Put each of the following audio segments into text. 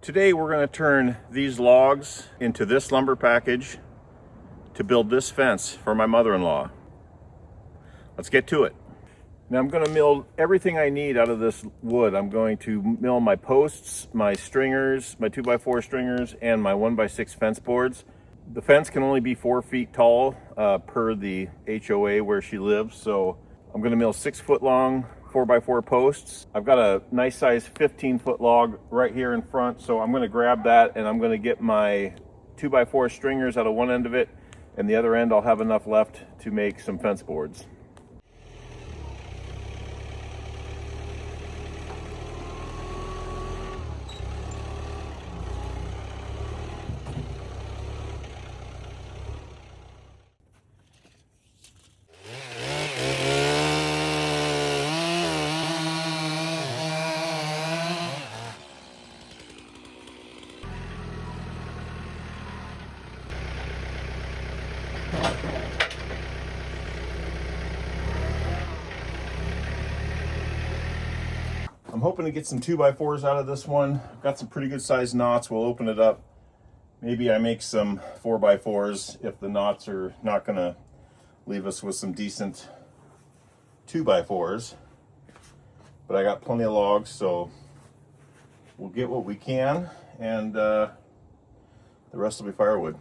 Today we're going to turn these logs into this lumber package to build this fence for my mother-in-law. Let's get to it. Now I'm going to mill everything I need out of this wood. I'm going to mill my posts, my stringers, my 2x4 stringers, and my 1x6 fence boards. The fence can only be 4 feet tall per the HOA where she lives, so I'm going to mill 6-foot long 4x4 posts. I've got a nice size 15-foot log right here in front, so I'm going to grab that and I'm going to get my 2x4 stringers out of one end of it, and the other end I'll have enough left to make some fence boards. I'm hoping to get some 2x4s out of this one. I've got some pretty good sized knots. We'll open it up. Maybe I make some 4x4s if the knots are not gonna leave us with some decent 2x4s. But I got plenty of logs, so we'll get what we can, and the rest will be firewood.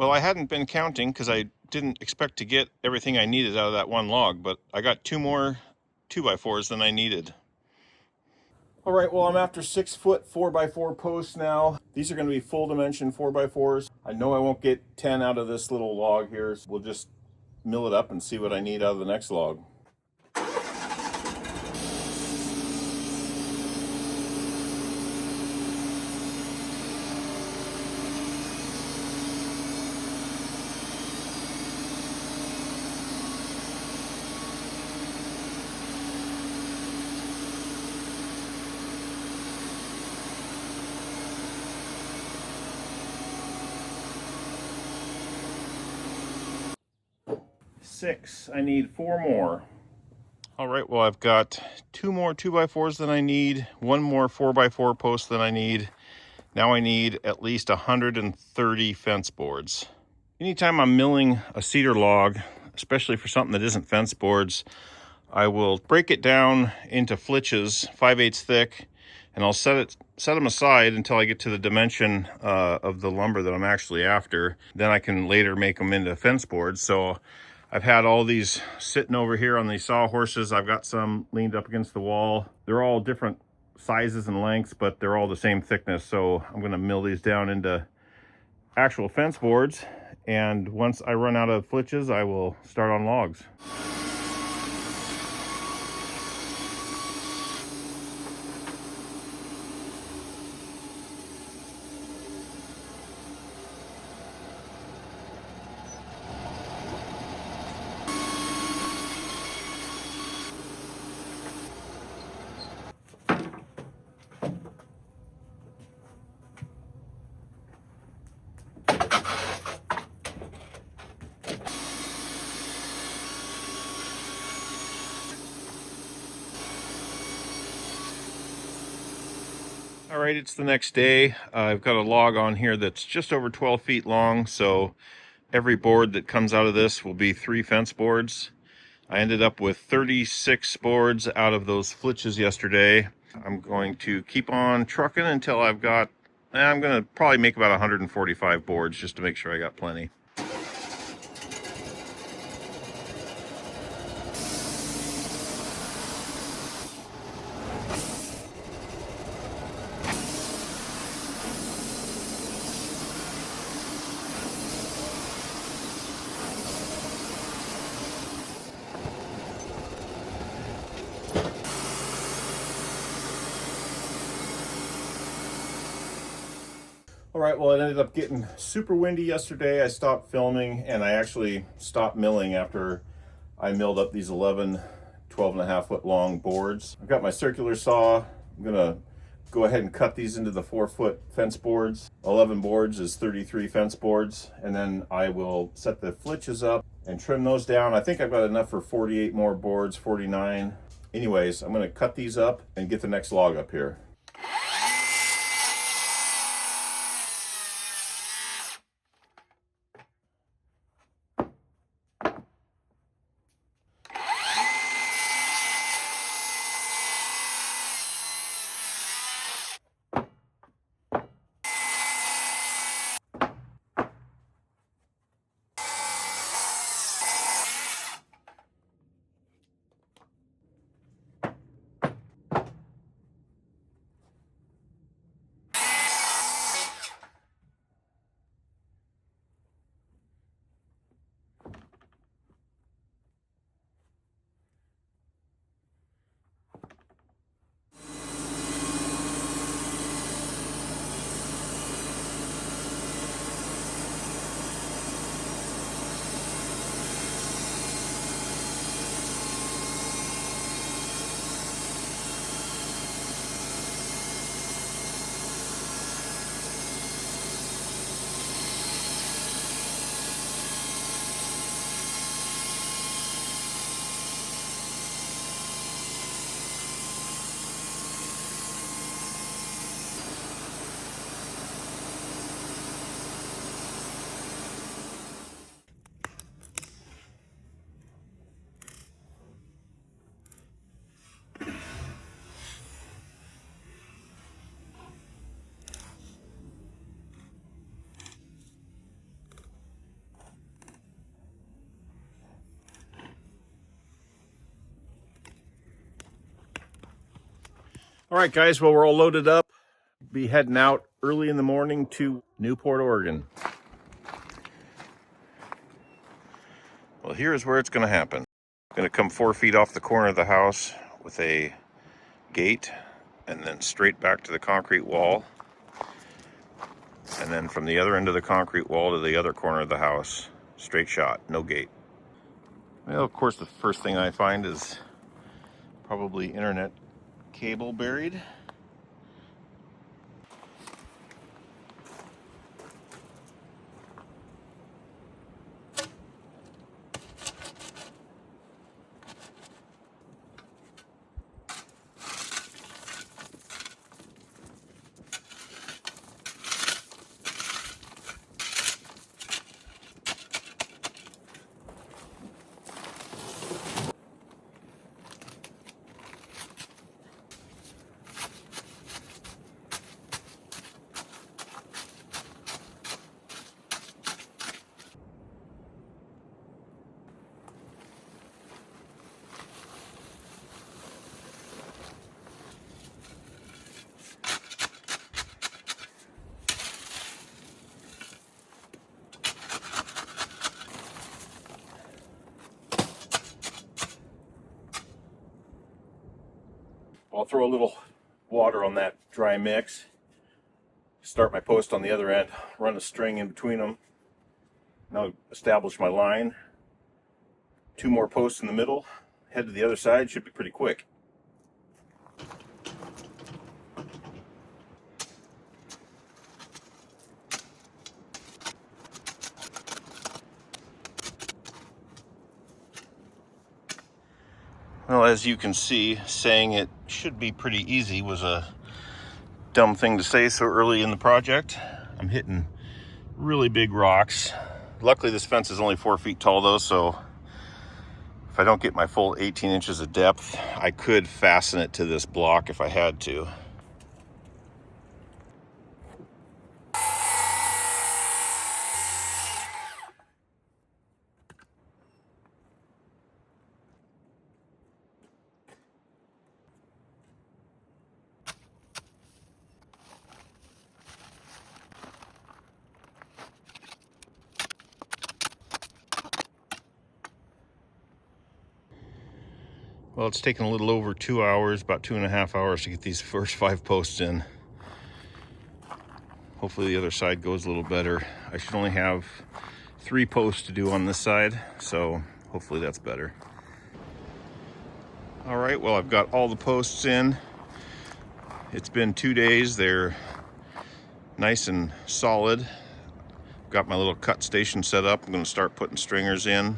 Well, I hadn't been counting because I didn't expect to get everything I needed out of that one log, but I got 2 more 2x4s than I needed. All right, well, I'm after 6 foot 4x4 posts now. These are going to be full dimension 4x4s. I know I won't get 10 out of this little log here, so we'll just mill it up and see what I need out of the next log. Six. I need 4 more. All right, well, I've got 2 more 2x4s than I need, 1 more 4x4 post than I need. Now I need at least 130 fence boards. Anytime I'm milling a cedar log, especially for something that isn't fence boards, I will break it down into flitches, 5/8 thick, and I'll set them aside until I get to the dimension of the lumber that I'm actually after. Then I can later make them into fence boards. So I've had all these sitting over here on these sawhorses. I've got some leaned up against the wall. They're all different sizes and lengths, but they're all the same thickness. So I'm going to mill these down into actual fence boards. And once I run out of flitches, I will start on logs. All right, it's the next day. I've got a log on here that's just over 12 feet long, so every board that comes out of this will be 3 fence boards. I ended up with 36 boards out of those flitches yesterday. I'm going to keep on trucking until I'm going to probably make about 145 boards just to make sure I got plenty. All right, well, it ended up getting super windy yesterday. I stopped filming and I actually stopped milling after I milled up these 11, 12.5 foot long boards. I've got my circular saw. I'm gonna go ahead and cut these into the 4 foot fence boards. 11 boards is 33 fence boards. And then I will set the flitches up and trim those down. I think I've got enough for 48 more boards, 49. Anyways, I'm gonna cut these up and get the next log up here. All right, guys, well, we're all loaded up. Be heading out early in the morning to Newport, Oregon. Well, here's where it's going to happen. I'm going to come 4 feet off the corner of the house with a gate, and then straight back to the concrete wall, and then from the other end of the concrete wall to the other corner of the house, straight shot, no gate. Well, of course, the first thing I find is probably internet cable buried. I'll throw a little water on that dry mix, start my post on the other end, run a string in between them. Now establish my line. 2 more posts in the middle, head to the other side, should be pretty quick. Well, as you can see, saying it should be pretty easy was a dumb thing to say so early in the project. I'm hitting really big rocks. Luckily, this fence is only 4 feet tall though, so if I don't get my full 18 inches of depth, I could fasten it to this block if I had to. Well, it's taken a little over 2 hours, about 2.5 hours to get these first 5 posts in. Hopefully the other side goes a little better. I should only have 3 posts to do on this side, so hopefully that's better. All right, well, I've got all the posts in. It's been 2 days. They're nice and solid. Got my little cut station set up. I'm going to start putting stringers in.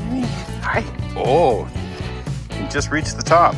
Hi. Oh, you just reached the top.